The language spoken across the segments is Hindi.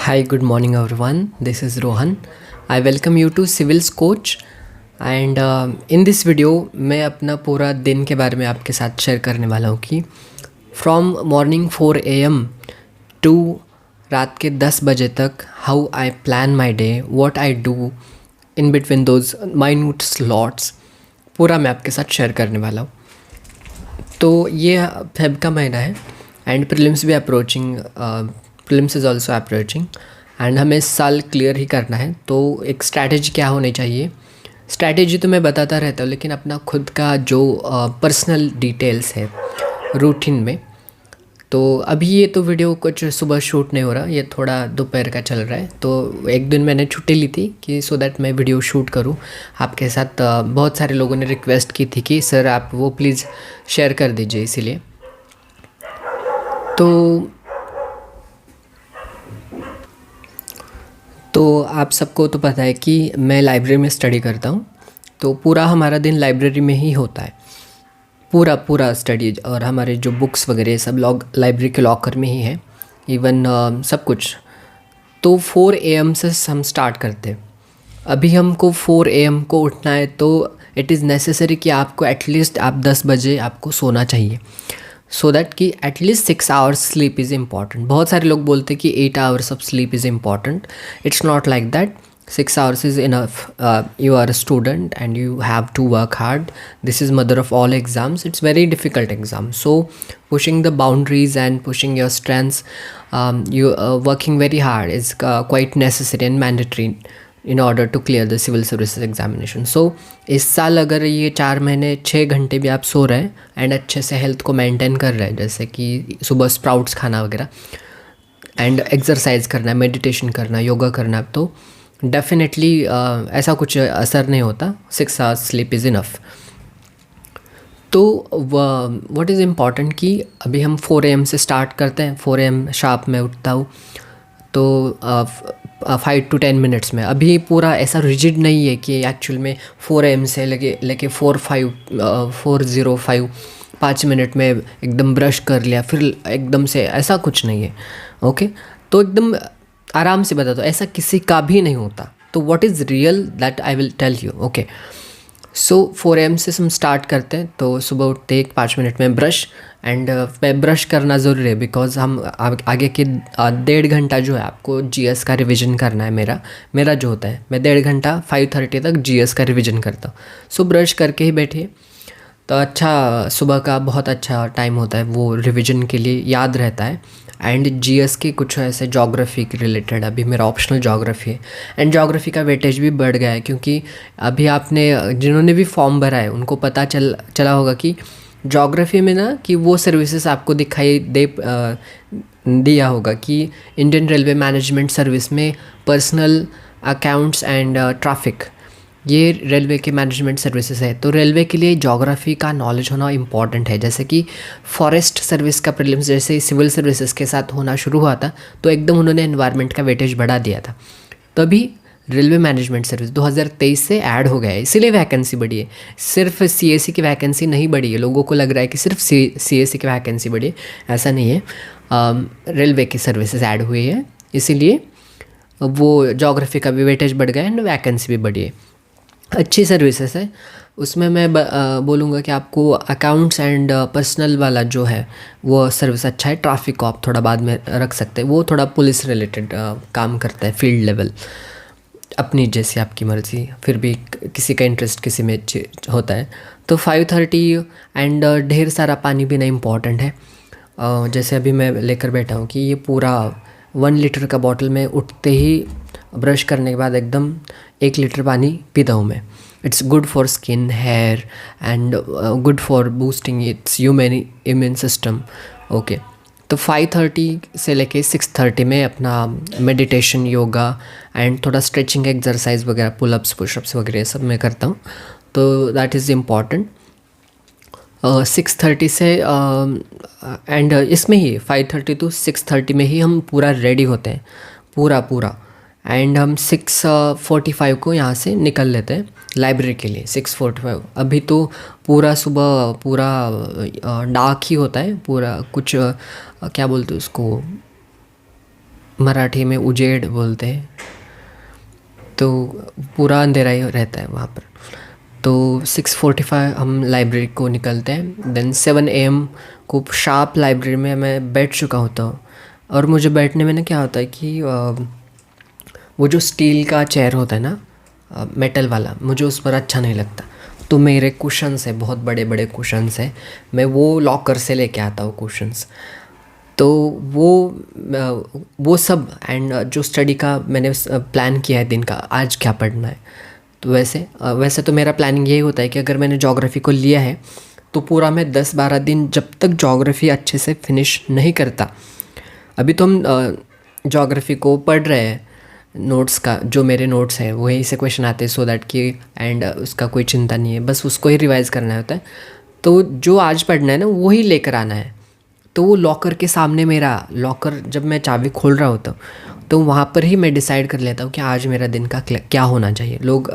Hi, good morning everyone. This is Rohan. I welcome you to Civils Coach and in this video मैं अपना पूरा दिन के बारे में आपके साथ शेयर करने वाला हूँ कि फ्रॉम मॉर्निंग 4 AM टू रात के 10 बजे तक how I plan my day, what I do in between those minute slots, पूरा मैं आपके साथ शेयर करने वाला हूँ। तो ये फेब का महीना है एंड प्रीलिम्स भी approaching, prelims is also approaching and हमें इस साल क्लियर ही करना है। तो एक स्ट्रैटेजी क्या होनी चाहिए, स्ट्रैटेजी तो मैं बताता रहता हूँ, लेकिन अपना खुद का जो पर्सनल डिटेल्स है रूटीन में। तो अभी ये तो वीडियो कुछ सुबह शूट नहीं हो रहा, ये थोड़ा दोपहर का चल रहा है। तो एक दिन मैंने छुट्टी ली थी कि सो दैट मैं वीडियो शूट करूँ आपके साथ। बहुत सारे लोगों ने रिक्वेस्ट की थी कि सर आप वो प्लीज़ शेयर कर दीजिए, इसीलिए। तो आप सबको तो पता है कि मैं लाइब्रेरी में स्टडी करता हूँ, तो पूरा हमारा दिन लाइब्रेरी में ही होता है, पूरा पूरा स्टडी। और हमारे जो बुक्स वगैरह सब लाइब्रेरी के लॉकर में ही है, इवन सब कुछ। तो 4 AM से हम स्टार्ट करते हैं। अभी हमको 4 AM को उठना है, तो इट इज़ नेसेसरी कि आपको एटलीस्ट आप 10 बजे आपको सोना चाहिए, सो दैट कि at least 6 hours sleep is important. बहुत सारे लोग बोलते हैं कि 8 hours of sleep is important. It's not like that. 6 hours is enough. You are a student and you have to work hard. This is mother of all exams. It's very difficult exam. So pushing the boundaries and pushing your strengths, you working very hard is quite necessary and mandatory in order to clear the civil services examination. So इस साल अगर ये 4 महीने 6 घंटे भी आप सो रहे हैं एंड अच्छे से हेल्थ को मेंटेन कर रहे हैं, जैसे कि सुबह स्प्राउट्स खाना वगैरह एंड एक्सरसाइज करना, मेडिटेशन करना, योगा करना, तो डेफिनेटली ऐसा कुछ असर नहीं होता। 6 आवर्स स्लीप इज़ इनफ। तो व्हाट इज़ इम्पॉर्टेंट कि अभी हम 4 AM से स्टार्ट करते हैं। 4 AM शार्प में उठता हूँ, तो 5 to 10 मिनट्स में। अभी पूरा ऐसा रिजिड नहीं है कि एक्चुअल में 4 AM से लेके 4:05 5 मिनट में एकदम ब्रश कर लिया फिर एकदम से, ऐसा कुछ नहीं है। ओके, तो एकदम आराम से बता दो, ऐसा किसी का भी नहीं होता। तो what is real that I will tell you. Okay, so 4 AM से हम स्टार्ट करते हैं। तो सुबह उठते 5 मिनट में ब्रश, एंड ब्रश करना ज़रूरी है बिकॉज हम आगे के 1.5 घंटा जो है आपको GS का रिवीजन करना है। मेरा जो होता है, मैं 1.5 घंटा 5:30 तक GS का रिवीजन करता हूँ। सो ब्रश करके ही बैठिए, तो अच्छा सुबह का बहुत अच्छा टाइम होता है वो रिवीजन के लिए, याद रहता है। एंड GS के कुछ ऐसे जोग्राफ़ी के रिलेटेड, अभी मेरा ऑप्शनल जोग्राफ़ी है एंड जोग्राफ़ी का वेटेज भी बढ़ गया है, क्योंकि अभी आपने जिन्होंने भी फॉर्म भरा है उनको पता चला होगा कि जोग्राफ़ी में ना कि वो सर्विसेज आपको दिया होगा कि इंडियन रेलवे मैनेजमेंट सर्विस में पर्सनल अकाउंट्स एंड ट्रैफिक, ये रेलवे के मैनेजमेंट सर्विसेज है। तो रेलवे के लिए ज्योग्राफी का नॉलेज होना इम्पॉर्टेंट है। जैसे कि फॉरेस्ट सर्विस का प्रीलिम्स जैसे सिविल सर्विसेज के साथ होना शुरू हुआ था, तो एकदम उन्होंने एनवायरनमेंट का वेटेज बढ़ा दिया था। तो अभी रेलवे मैनेजमेंट सर्विस 2023 से ऐड हो गया है, इसीलिए वैकेंसी बढ़ी है। सिर्फ CAC की वैकेंसी नहीं बढ़ी है। लोगों को लग रहा है कि सिर्फ CAC की वैकेंसी बढ़ी है, ऐसा नहीं है। रेलवे की सर्विसेज ऐड हुई है, इसीलिए वो ज्योग्राफी का भी वेटेज बढ़ गया है एंड वैकेंसी भी बढ़ी है। अच्छी सर्विसेज है। उसमें मैं बोलूँगा कि आपको अकाउंट्स एंड पर्सनल वाला जो है वो सर्विस अच्छा है। ट्रैफिक को आप थोड़ा बाद में रख सकते हैं, वो थोड़ा पुलिस रिलेटेड काम करता है, फील्ड लेवल, अपनी जैसी आपकी मर्ज़ी, फिर भी किसी का इंटरेस्ट किसी में होता है। तो 5:30 एंड ढेर सारा पानी पीना इम्पॉर्टेंट है। जैसे अभी मैं लेकर बैठा हूँ कि ये पूरा 1 लीटर का बॉटल में उठते ही ब्रश करने के बाद एकदम 1 लीटर पानी पीता हूँ मैं। It's good for skin, hair and good for boosting its immune system. Okay, तो 5:30 से लेके 6:30 में अपना मेडिटेशन, योगा एंड थोड़ा स्ट्रेचिंग एक्सरसाइज वगैरह, पुलअप्स पुशअप्स वगैरह सब मैं करता हूँ। तो दैट इज़ इम्पॉर्टेंट। 6:30 से एंड इसमें ही 5:30 to 6:30 में ही हम पूरा रेडी होते हैं, पूरा एंड हम 6:45 को यहाँ से निकल लेते हैं लाइब्रेरी के लिए। 6:45 अभी तो पूरा सुबह पूरा डार्क ही होता है, पूरा कुछ क्या बोलते हैं उसको, मराठी में उजेड़ बोलते हैं, तो पूरा अंधेरा ही रहता है वहाँ पर। तो 6:45 हम लाइब्रेरी को निकलते हैं, देन 7 AM को शार्प लाइब्रेरी में मैं बैठ चुका होता हूँ। और मुझे बैठने में ना क्या होता है कि वो जो स्टील का चेयर होता है ना, मेटल वाला, मुझे उस पर अच्छा नहीं लगता। तो मेरे कुशन्स है, बहुत बड़े बड़े कुशन्स है, मैं वो लॉकर से लेके आता हूँ कुशन्स। तो वो सब एंड जो स्टडी का मैंने प्लान किया है दिन का, आज क्या पढ़ना है। तो वैसे तो मेरा प्लानिंग यही होता है कि अगर मैंने ज्योग्राफी को लिया है तो पूरा मैं 10-12 दिन जब तक ज्योग्राफी अच्छे से फिनिश नहीं करता। अभी तो हम ज्योग्राफी को पढ़ रहे हैं, नोट्स का जो मेरे नोट्स हैं वही से क्वेश्चन आते हैं, सो दैट कि एंड उसका कोई चिंता नहीं है, बस उसको ही रिवाइज़ करना होता है। तो जो आज पढ़ना है ना वही लेकर आना है। तो वो लॉकर के सामने, मेरा लॉकर जब मैं चाबी खोल रहा होता हूँ तो वहाँ पर ही मैं डिसाइड कर लेता हूँ कि आज मेरा दिन का क्या होना चाहिए। लोग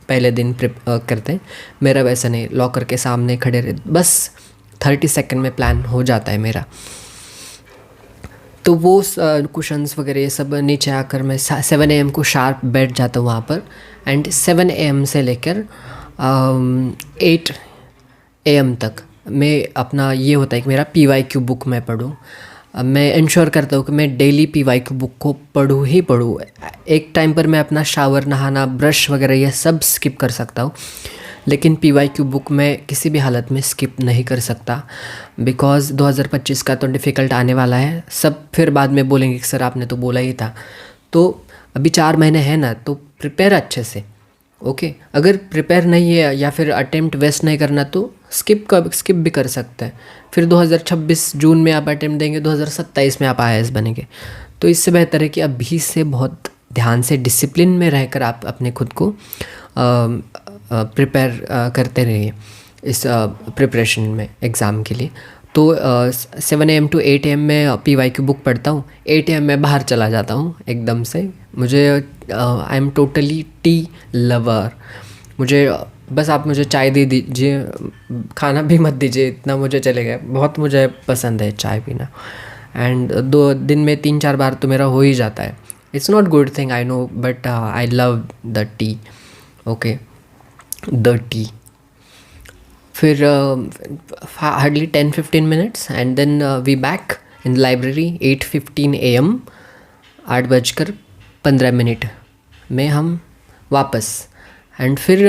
पहले दिन करते हैं, मेरा वैसा नहीं, लॉकर के सामने खड़े रहे, बस 30 सेकंड में प्लान हो जाता है मेरा। तो वो कुशन्स वगैरह ये सब नीचे आकर मैं 7 AM को शार्प बैठ जाता हूँ वहाँ पर। एंड 7 AM से लेकर 8 AM तक मैं अपना ये होता है कि मेरा PYQ बुक मैं पढूँ। मैं इंश्योर करता हूँ कि मैं डेली PYQ बुक को पढूँ ही पढूँ। एक टाइम पर मैं अपना शावर, नहाना, ब्रश वगैरह ये सब स्किप कर सकता हूँ, लेकिन PYQ बुक मैं किसी भी हालत में स्किप नहीं कर सकता। बिकॉज़ 2025 का तो डिफ़िकल्ट आने वाला है। सब फिर बाद में बोलेंगे कि सर आपने तो बोला ही था। तो अभी 4 महीने हैं ना, तो प्रिपेयर अच्छे से। ओके, अगर प्रिपेयर नहीं है या फिर अटेम्प्ट वेस्ट नहीं करना तो स्किप भी कर सकते हैं। फिर 2026 जून में आप अटेम्प्ट देंगे, 2027 में आप IAS बनेंगे। तो इससे बेहतर है कि अभी से बहुत ध्यान से डिसिप्लिन में रहकर आप अपने खुद को प्रिपेयर करते रहिए इस प्रिपरेशन में एग्ज़ाम के लिए। तो 7 AM to 8 AM में PYQ बुक पढ़ता हूँ। 8 AM में बाहर चला जाता हूँ एकदम से। मुझे I am totally tea lover. मुझे बस आप मुझे चाय दे दीजिए, खाना भी मत दीजिए, इतना मुझे चलेगा। बहुत मुझे पसंद है चाय पीना। एंड 2 दिन में 3-4 बार तो मेरा हो ही जाता है। It's not good thing, I know, but I love the tea. Okay, the tea. फिर hardly 10-15 minutes and then we back in the library 8:15 AM। 8:15 में हम वापस। एंड फिर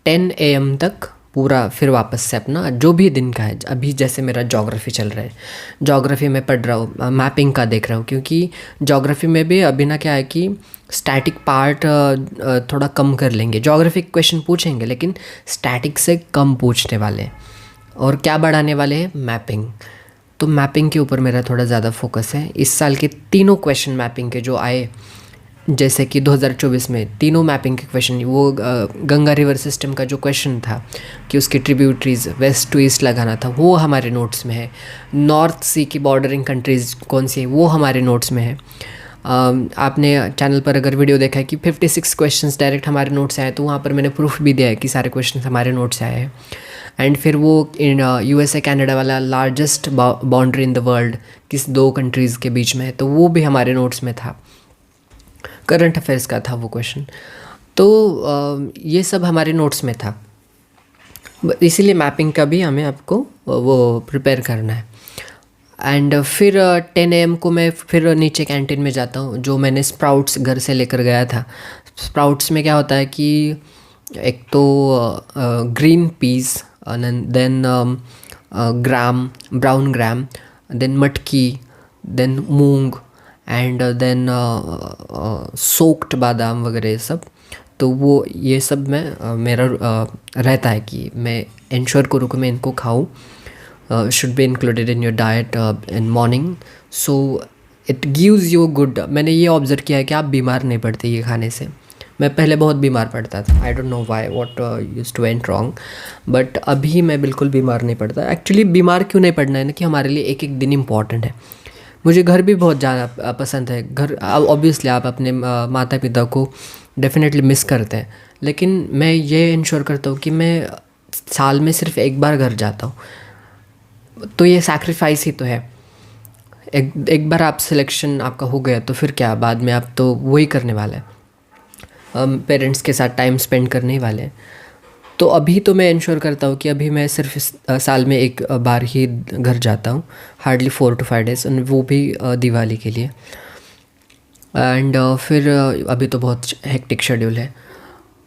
10 AM तक पूरा फिर वापस से अपना जो भी दिन का है। अभी जैसे मेरा ज्योग्राफी चल रहा है, ज्योग्राफी में पढ़ रहा हूँ, मैपिंग का देख रहा हूँ, क्योंकि ज्योग्राफी में भी अभी ना क्या है कि स्टैटिक पार्ट थोड़ा कम कर लेंगे। ज्योग्राफी क्वेश्चन पूछेंगे लेकिन स्टैटिक से कम पूछने वाले हैं, और क्या बढ़ाने वाले हैं, मैपिंग। तो मैपिंग के ऊपर मेरा थोड़ा ज़्यादा फोकस है। इस साल के तीनों क्वेश्चन मैपिंग के जो आए, जैसे कि 2024 में तीनों मैपिंग के क्वेश्चन, वो गंगा रिवर सिस्टम का जो क्वेश्चन था कि उसकी ट्रिब्यूटरीज वेस्ट टू ईस्ट लगाना था, वो हमारे नोट्स में है। नॉर्थ सी की बॉर्डरिंग कंट्रीज़ कौन सी है, वो हमारे नोट्स में है। आपने चैनल पर अगर वीडियो देखा है कि 56 क्वेश्चंस डायरेक्ट हमारे नोट्स आए, तो वहाँ पर मैंने प्रूफ भी दिया है कि सारे क्वेश्चंस हमारे नोट्स आए हैं। एंड फिर वो इन USA कनाडा वाला largest boundary in the world किस 2 कंट्रीज़ के बीच में है, तो वो भी हमारे नोट्स में था। करंट अफेयर्स का था वो क्वेश्चन। तो ये सब हमारे नोट्स में था, इसीलिए मैपिंग का भी हमें आपको वो प्रिपेयर करना है। एंड फिर 10 AM को मैं फिर नीचे कैंटीन में जाता हूँ, जो मैंने स्प्राउट्स घर से लेकर गया था। स्प्राउट्स में क्या होता है कि एक तो green peas, then brown gram, then मटकी, देन मूंग, एंड देन सोक्ड बादाम वगैरह ये सब। तो वो ये सब मैं मेरा रहता है कि मैं इंश्योर करूँ कि मैं इनको खाऊँ। should be included in your diet in morning, so it gives you good। मैंने ये ऑब्ज़र्व किया है कि आप बीमार नहीं पड़ते ये खाने से। मैं पहले बहुत बीमार पड़ता था, I don't know why, what used to went wrong, but अभी मैं बिल्कुल बीमार नहीं पड़ता। एक्चुअली बीमार क्यों नहीं पड़ना है ना, कि हमारे लिए एक एक दिन इम्पॉर्टेंट है। मुझे घर भी बहुत जाना पसंद है। घर ऑब्वियसली आप अपने माता पिता को डेफिनेटली मिस करते हैं, लेकिन मैं ये इंश्योर करता हूँ कि मैं साल में सिर्फ एक बार घर जाता हूँ। तो ये सैक्रिफाइस ही तो है। एक एक बार आप सिलेक्शन आपका हो गया तो फिर क्या, बाद में आप तो वही करने वाले हैं, पेरेंट्स के साथ टाइम स्पेंड करने ही वाले हैं। तो अभी तो मैं इंश्योर करता हूँ कि अभी मैं सिर्फ साल में एक बार ही घर जाता हूँ, हार्डली 4 to 5 days, वो भी दिवाली के लिए। एंड फिर अभी तो बहुत हेक्टिक शेड्यूल है।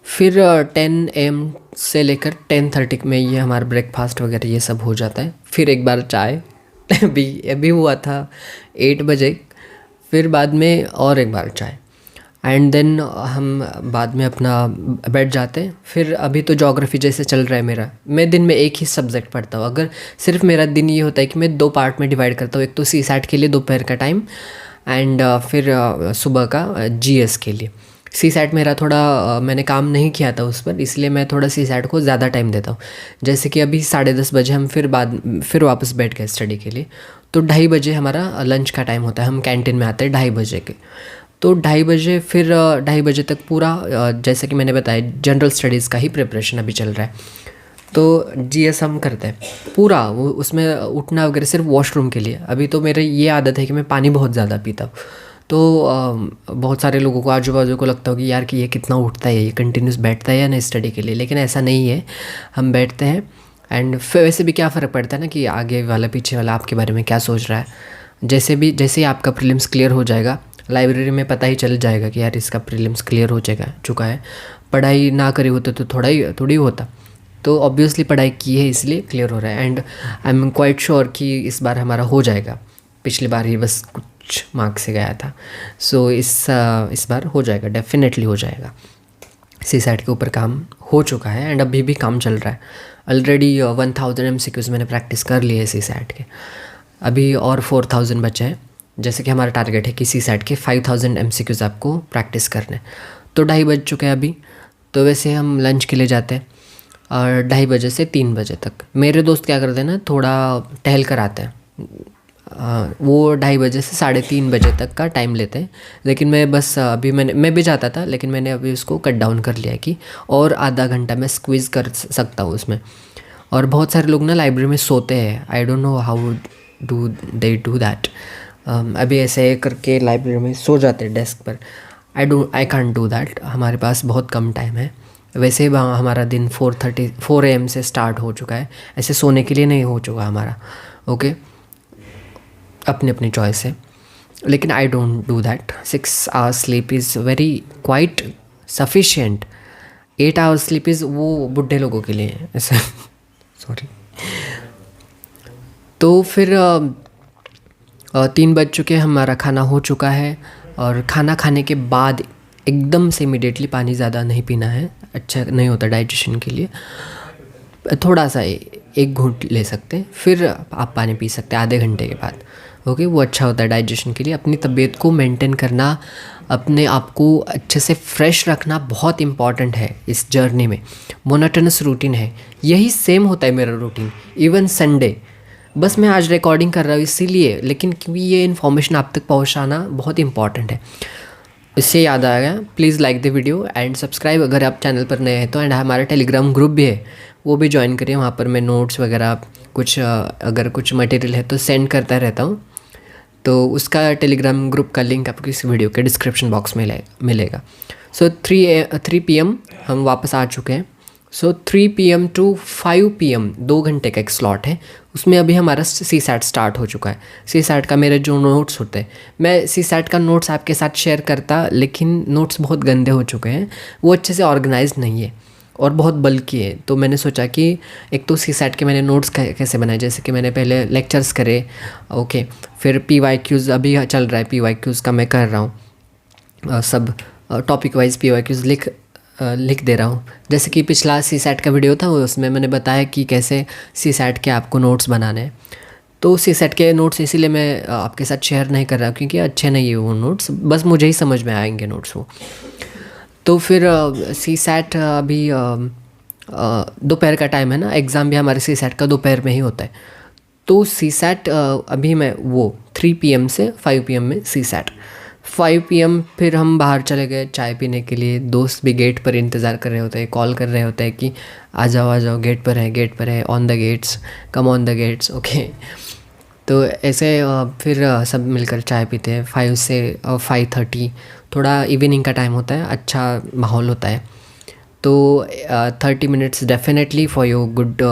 फिर 10 AM से लेकर 10:30 में ये हमारा ब्रेकफास्ट वगैरह ये सब हो जाता है। फिर एक बार चाय अभी अभी हुआ था 8 बजे, फिर बाद में और एक बार चाय, एंड देन हम बाद में अपना बैठ जाते हैं। फिर अभी तो ज्योग्राफी जैसे चल रहा है मेरा, मैं दिन में एक ही सब्जेक्ट पढ़ता हूँ। अगर सिर्फ मेरा दिन ये होता है कि मैं 2 पार्ट में डिवाइड करता हूँ, एक तो CSAT के लिए दोपहर का टाइम, एंड फिर सुबह का GS के लिए। CSAT मेरा थोड़ा मैंने काम नहीं किया था उस पर, इसलिए मैं थोड़ा CSAT को ज़्यादा टाइम देता हूँ। जैसे कि अभी 10:30 बजे हम फिर वापस बैठ गए स्टडी के लिए, तो 2:30 बजे हमारा लंच का टाइम होता है, हम कैंटीन में आते हैं 2:30 बजे के। तो 2:30 बजे फिर 2:30 बजे तक पूरा जैसे कि मैंने बताया जनरल स्टडीज़ का ही प्रिपरेशन अभी चल रहा है। तो GS हम करते हैं पूरा, वो उसमें उठना वगैरह सिर्फ वॉशरूम के लिए। अभी तो मेरे ये आदत है कि मैं पानी बहुत ज़्यादा पीता हूँ। तो बहुत सारे लोगों को आजू बाजू को लगता हो कि यार कि ये कितना उठता है, ये कंटिन्यूस बैठता है या नहीं स्टडी के लिए, लेकिन ऐसा नहीं है, हम बैठते हैं। एंड फिर वैसे भी क्या फ़र्क पड़ता है ना कि आगे वाला पीछे वाला आपके बारे में क्या सोच रहा है। जैसे ही आपका प्रीलिम्स क्लियर हो जाएगा, लाइब्रेरी में पता ही चल जाएगा कि यार इसका प्रीलिम्स क्लियर हो जाएगा चुका है। पढ़ाई ना करी होते तो थोड़ी होता, तो ऑब्वियसली पढ़ाई की है इसलिए क्लियर हो रहा है। And I am quite sure कि इस बार हमारा हो जाएगा। पिछली बार ही बस कुछ मार्क्स से गया था, सो इस बार हो जाएगा, डेफिनेटली हो जाएगा। CSAT के ऊपर काम हो चुका है एंड अभी भी काम चल रहा है। ऑलरेडी 1000 MCQs मैंने प्रैक्टिस कर लिए है CSAT के, अभी और 4000 बचे हैं। जैसे कि हमारा टारगेट है कि CSAT के 5000 MCQs आपको प्रैक्टिस करने। तो 2:30 बज चुके हैं अभी, तो वैसे हम लंच के लिए जाते हैं और 2:30 से 3 बजे तक। मेरे दोस्त क्या करते हैं ना, थोड़ा टहल कर आते हैं, वो 2:30 से 3:30 बजे तक का टाइम लेते हैं। लेकिन मैं बस अभी मैं भी जाता था, लेकिन मैंने अभी उसको कट डाउन कर लिया है कि और आधा घंटा मैं स्क्वीज़ कर सकता हूँ उसमें। और बहुत सारे लोग ना लाइब्रेरी में सोते हैं, आई don't know how do they do that. अभी ऐसे करके लाइब्रेरी में सो जाते हैं डेस्क पर। आई कांट डू दैट, हमारे पास बहुत कम टाइम है। वैसे ही हमारा दिन 4 AM से स्टार्ट हो चुका है, ऐसे सोने के लिए नहीं हो चुका हमारा। ओके, अपनी अपनी चॉइस है, लेकिन I don't do that. 6 hours sleep is very quite sufficient. 8 hours sleep is वो बुढ़े लोगों के लिए ऐसे सॉरी। तो फिर 3 बज चुके, हमारा खाना हो चुका है। और खाना खाने के बाद एकदम से इमिडिएटली पानी ज़्यादा नहीं पीना है, अच्छा नहीं होता डाइजेशन के लिए। थोड़ा सा एक घूंट ले सकते हैं, फिर आप पानी पी सकते हैं आधे घंटे के बाद। ओके, वो अच्छा होता है डाइजेशन के लिए। अपनी तबीयत को मेंटेन करना, अपने आप को अच्छे से फ्रेश रखना बहुत इंपॉर्टेंट है इस जर्नी में। मोनोटोनस रूटीन है, यही सेम होता है मेरा रूटीन, इवन संडे। बस मैं आज रिकॉर्डिंग कर रहा हूँ इसीलिए, लेकिन क्योंकि ये इन्फॉर्मेशन आप तक पहुँचाना बहुत इंपॉर्टेंट है। इससे याद आ गया, please like the video and subscribe अगर आप चैनल पर नए हैं तो। एंड हमारा टेलीग्राम ग्रुप भी है, वो भी ज्वाइन करिए। वहाँ पर मैं नोट्स वगैरह कुछ अगर कुछ मटेरियल है तो सेंड करता रहता हूँ। तो उसका टेलीग्राम ग्रुप का लिंक आपको इस वीडियो के डिस्क्रिप्शन बॉक्स में मिलेगा। सो 3 PM हम वापस आ चुके हैं। सो 3 PM to 5 PM 2 घंटे का एक स्लॉट है, उसमें अभी हमारा CSAT स्टार्ट हो चुका है। CSAT का मेरे जो नोट्स होते हैं, मैं CSAT का नोट्स आपके साथ शेयर करता, लेकिन नोट्स बहुत गंदे हो चुके हैं, वो अच्छे से ऑर्गेनाइज नहीं है और बहुत बल्कि है। तो मैंने सोचा कि एक तो CSAT के मैंने नोट्स कैसे बनाए, जैसे कि मैंने पहले लेक्चर्स करे, ओके, फिर PYQs अभी चल रहा है, PYQs का मैं कर रहा हूँ, सब टॉपिक वाइज PYQs लिख दे रहा हूँ। जैसे कि पिछला CSAT का वीडियो था, वो उसमें मैंने बताया कि कैसे CSAT के आपको नोट्स बनाने हैं। तो CSAT के नोट्स इसीलिए मैं आपके साथ शेयर नहीं कर रहा क्योंकि अच्छे नहीं है वो नोट्स, बस मुझे ही समझ में आएंगे नोट्स वो। तो फिर CSAT अभी दोपहर का टाइम है ना, एग्ज़ाम भी हमारे CSAT का दोपहर में ही होता है। तो CSAT अभी मैं वो 3 PM से 5 PM में CSAT। 5 PM फिर हम बाहर चले गए चाय पीने के लिए। दोस्त भी गेट पर इंतज़ार कर रहे होते हैं, कॉल कर रहे होते हैं कि आ जाओ गेट पर है, on the gates, come on the gates. Okay, तो ऐसे फिर सब मिलकर चाय पीते हैं 5 से 5:30। थोड़ा इवनिंग का टाइम होता है, अच्छा माहौल होता है। तो 30 minutes definitely for your good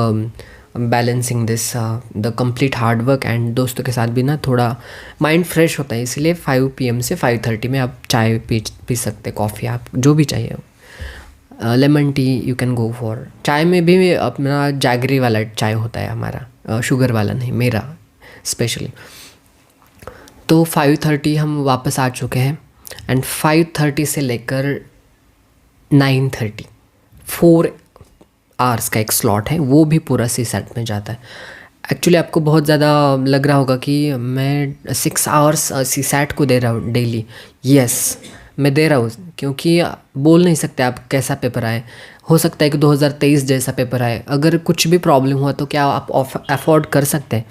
balancing this the complete hard work and दोस्तों के साथ भी ना थोड़ा माइंड फ्रेश होता है। इसलिए 5 PM से 5:30 में आप चाय पी सकते, कॉफ़ी, आप जो भी चाहिए। Lemon T U can go for. चाय में भी अपना जैगरी वाला चाय होता है हमारा, शुगर वाला नहीं, मेरा स्पेशली। तो 5:30 हम वापस आ चुके हैं एंड 5:30 से लेकर 9:30 4 आवर्स का एक स्लॉट है, वो भी पूरा सी सेट में जाता है। एक्चुअली आपको बहुत ज़्यादा लग रहा होगा कि मैं 6 आवर्स सी सेट को दे रहा हूँ डेली। यस, मैं दे रहा हूँ, क्योंकि बोल नहीं सकते आप कैसा पेपर आए। हो सकता है कि 2023 जैसा पेपर आए। अगर कुछ भी प्रॉब्लम हुआ तो क्या आप अफोर्ड कर सकते हैं?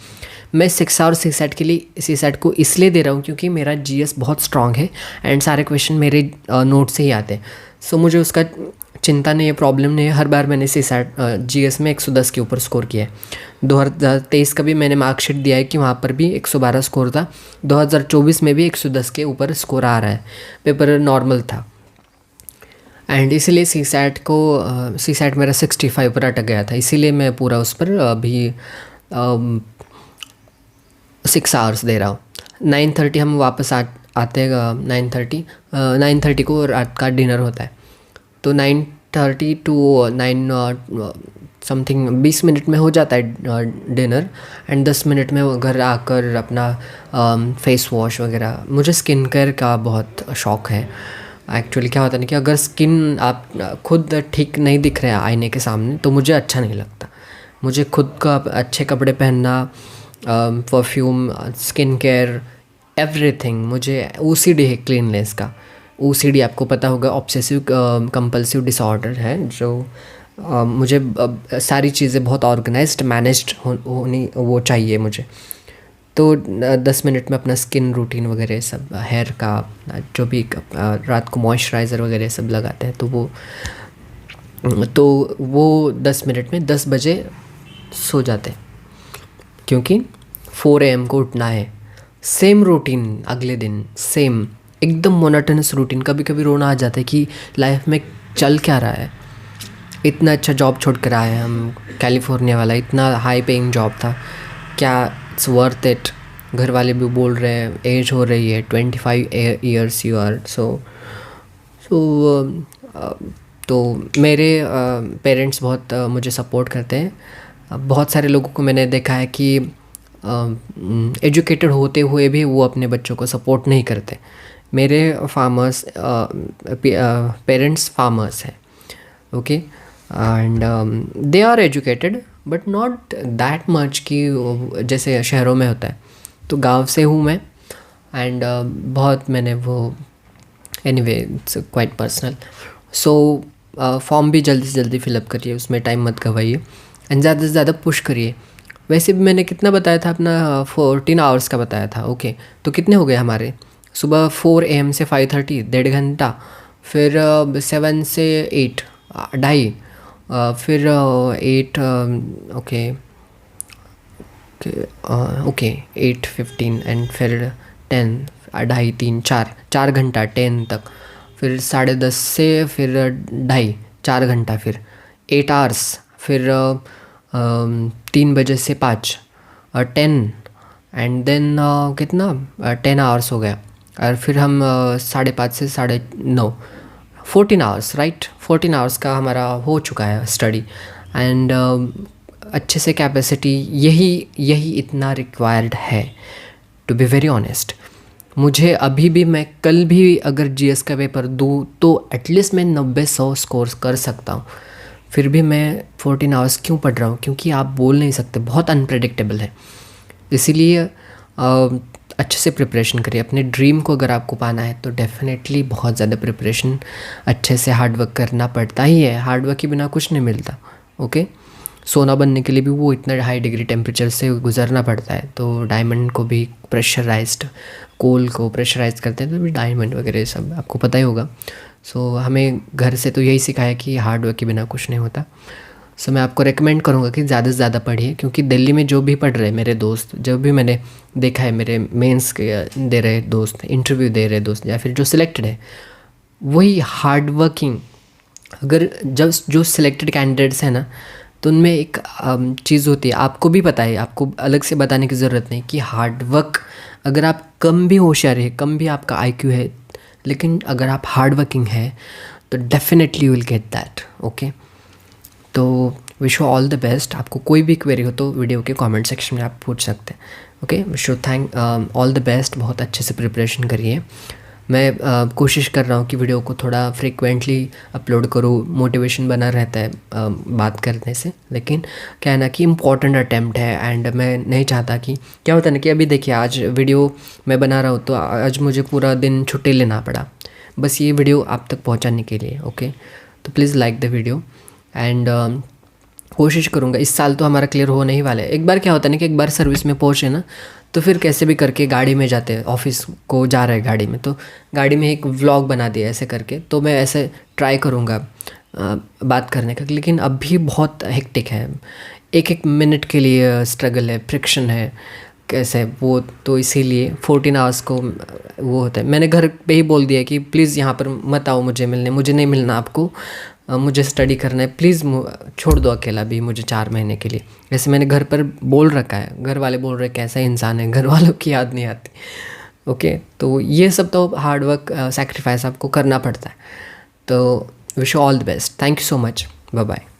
मैं 6 आवर्स सी सेट के लिए सी सेट को इसलिए दे रहा हूँ क्योंकि मेरा जीएस बहुत स्ट्रांग है एंड सारे क्वेश्चन मेरे नोट से ही आते हैं। सो मुझे उसका चिंता नहीं है, प्रॉब्लम नहीं है। हर बार मैंने सी सेट जीएस में 110 के ऊपर स्कोर किया है। 2023 का भी मैंने मार्कशीट दिया है कि वहाँ पर भी 112 स्कोर था। 2024 में भी 110 के ऊपर स्कोर आ रहा है। पेपर नॉर्मल था एंड इसीलिए सी सेट मेरा 65 पर अटक गया था। इसीलिए मैं पूरा उस पर अभी 6 आवर्स दे रहा हूँ। 9:30 हम वापस आते हैं। 9:30 को रात का डिनर होता है। तो 9:30 टू 9 समथिंग 20 मिनट में हो जाता है डिनर एंड 10 मिनट में घर आकर अपना फेस वॉश वगैरह। मुझे स्किन केयर का बहुत शौक़ है। एक्चुअली क्या होता है ना कि अगर स्किन आप खुद ठीक नहीं दिख रहे हैं आईने के सामने तो मुझे अच्छा नहीं लगता। मुझे खुद का अच्छे कपड़े पहनना, परफ्यूम, स्किन केयर, एवरीथिंग। मुझे ओसीडी है, क्लीननेस का। ओसीडी आपको पता होगा, ऑब्सेसिव कंपल्सिव डिसऑर्डर है, जो मुझे सारी चीज़ें बहुत ऑर्गेनाइज्ड मैनेज्ड होनी वो चाहिए मुझे। तो 10 मिनट में अपना स्किन रूटीन वगैरह सब, हेयर का जो भी रात को मॉइस्चराइज़र वगैरह सब लगाते हैं, तो वो 10 मिनट में 10 बजे सो जाते हैं क्योंकि 4 AM को उठना है। सेम रूटीन अगले दिन, सेम एकदम मोनोटोनस रूटीन। कभी कभी रोना आ जाता है कि लाइफ में चल क्या रहा है। इतना अच्छा जॉब छोड़ कर आए हम, कैलिफोर्निया वाला, इतना हाई पेइंग जॉब था, क्या इट्स वर्थ इट? घर वाले भी बोल रहे हैं एज हो रही है, 25 ईयर्स यू आर। तो मेरे पेरेंट्स बहुत मुझे सपोर्ट करते हैं। बहुत सारे लोगों को मैंने देखा है कि एजुकेटेड होते हुए भी वो अपने बच्चों को सपोर्ट नहीं करते। मेरे पेरेंट्स फार्मर्स हैं, okay, and they are educated but not that much कि जैसे शहरों में होता है। तो गांव से हूँ मैं एंड बहुत मैंने वो, anyway it's quite personal. So form भी जल्दी से जल्दी फिलअप करिए, उसमें टाइम मत गवाइए एंड ज़्यादा से ज़्यादा पुश करिए। वैसे भी मैंने कितना बताया था अपना, 14 आवर्स का बताया था, ओके। तो कितने हो गए हमारे? सुबह 4 AM से 5:30 1.5 घंटा, फिर 7 से 8 2.5, फिर 8 ओके 8:15 एंड फिर 10 2.5 3 4 घंटा 10 तक, फिर 10:30 से फिर 2.5 4 घंटा, फिर 8 आवर्स, फिर 3 बजे से 5 10 एंड देन कितना 10 आवर्स हो गया। और फिर हम 5:30 से 9:30 14 आवर्स, राइट, 14 आवर्स का हमारा हो चुका है स्टडी एंड अच्छे से कैपेसिटी यही इतना रिक्वायर्ड है, टू बी वेरी ऑनेस्ट। मुझे अभी भी, मैं कल भी अगर जीएस का पेपर दूँ तो एटलीस्ट मैं 90-100 स्कोर कर सकता हूँ। फिर भी मैं 14 आवर्स क्यों पढ़ रहा हूँ? क्योंकि आप बोल नहीं सकते, बहुत अनप्रेडिक्टेबल है। इसीलिए अच्छे से प्रिपरेशन करिए। अपने ड्रीम को अगर आपको पाना है तो डेफिनेटली बहुत ज़्यादा प्रिपरेशन, अच्छे से हार्डवर्क करना पड़ता ही है। हार्डवर्क के बिना कुछ नहीं मिलता, ओके। सोना बनने के लिए भी वो इतना हाई डिग्री टेम्परेचर से गुजरना पड़ता है। तो डायमंड को भी प्रेशराइज्ड, कोल को प्रेशराइज करते हैं तो भी डायमंड वगैरह सब आपको पता ही होगा। सो हमें घर से तो यही सिखाया कि हार्डवर्क के बिना कुछ नहीं होता। सो मैं आपको रेकमेंड करूँगा कि ज़्यादा से ज़्यादा पढ़िए, क्योंकि दिल्ली में जो भी पढ़ रहे हैं मेरे दोस्त, जो भी मैंने देखा है, मेरे मेंस के दे रहे दोस्त, इंटरव्यू दे रहे दोस्त, या फिर जो सिलेक्टेड है, वही हार्ड वर्किंग। अगर जब जो सिलेक्टेड कैंडिडेट्स हैं ना, तो उनमें एक चीज़ होती है, आपको भी पता है, आपको अलग से बताने की ज़रूरत नहीं कि हार्ड वर्क, अगर आप कम भी होशियार है, कम भी आपका आईक्यू है, लेकिन अगर आप हार्ड वर्किंग है तो definitely you will get that. Okay, तो wish you all the best. आपको कोई भी क्वेरी हो तो वीडियो के कमेंट सेक्शन में आप पूछ सकते हैं। Okay, wish you thank all the best. बहुत अच्छे से प्रिपरेशन करिए। मैं कोशिश कर रहा हूँ कि वीडियो को थोड़ा फ्रीक्वेंटली अपलोड करूँ, मोटिवेशन बना रहता है बात करने से, लेकिन क्या है ना कि इम्पॉर्टेंट अटैम्प्ट है, एंड मैं नहीं चाहता कि क्या होता है ना कि अभी देखिए आज वीडियो मैं बना रहा हूँ तो आज मुझे पूरा दिन छुट्टी लेना पड़ा बस ये वीडियो आप तक पहुँचाने के लिए। ओके, तो please like the video, and कोशिश करूँगा। इस साल तो हमारा क्लियर होने ही वाला है। एक बार क्या होता है ना कि एक बार सर्विस में पहुँचे ना, तो फिर कैसे भी करके गाड़ी में जाते हैं, ऑफिस को जा रहे हैं गाड़ी में, तो गाड़ी में एक व्लॉग बना दिया ऐसे करके, तो मैं ऐसे ट्राई करूँगा बात करने का। लेकिन अभी बहुत हेक्टिक है, एक एक मिनट के लिए स्ट्रगल है, फ्रिक्शन है कैसे वो, तो इसीलिए 14 आवर्स को वो होता है। मैंने घर पे ही बोल दिया कि प्लीज़ यहाँ पर मत आओ मुझे मिलने, मुझे नहीं मिलना आपको, मुझे स्टडी करना है, प्लीज़ छोड़ दो अकेला भी मुझे 4 महीने के लिए। ऐसे मैंने घर पर बोल रखा है। घर वाले बोल रहे कैसा इंसान है, घर वालों की याद नहीं आती। ओके, तो ये सब तो हार्ड वर्क, सेक्रीफाइस आपको करना पड़ता है। तो wish you all the best. Thank you so much. Bye bye.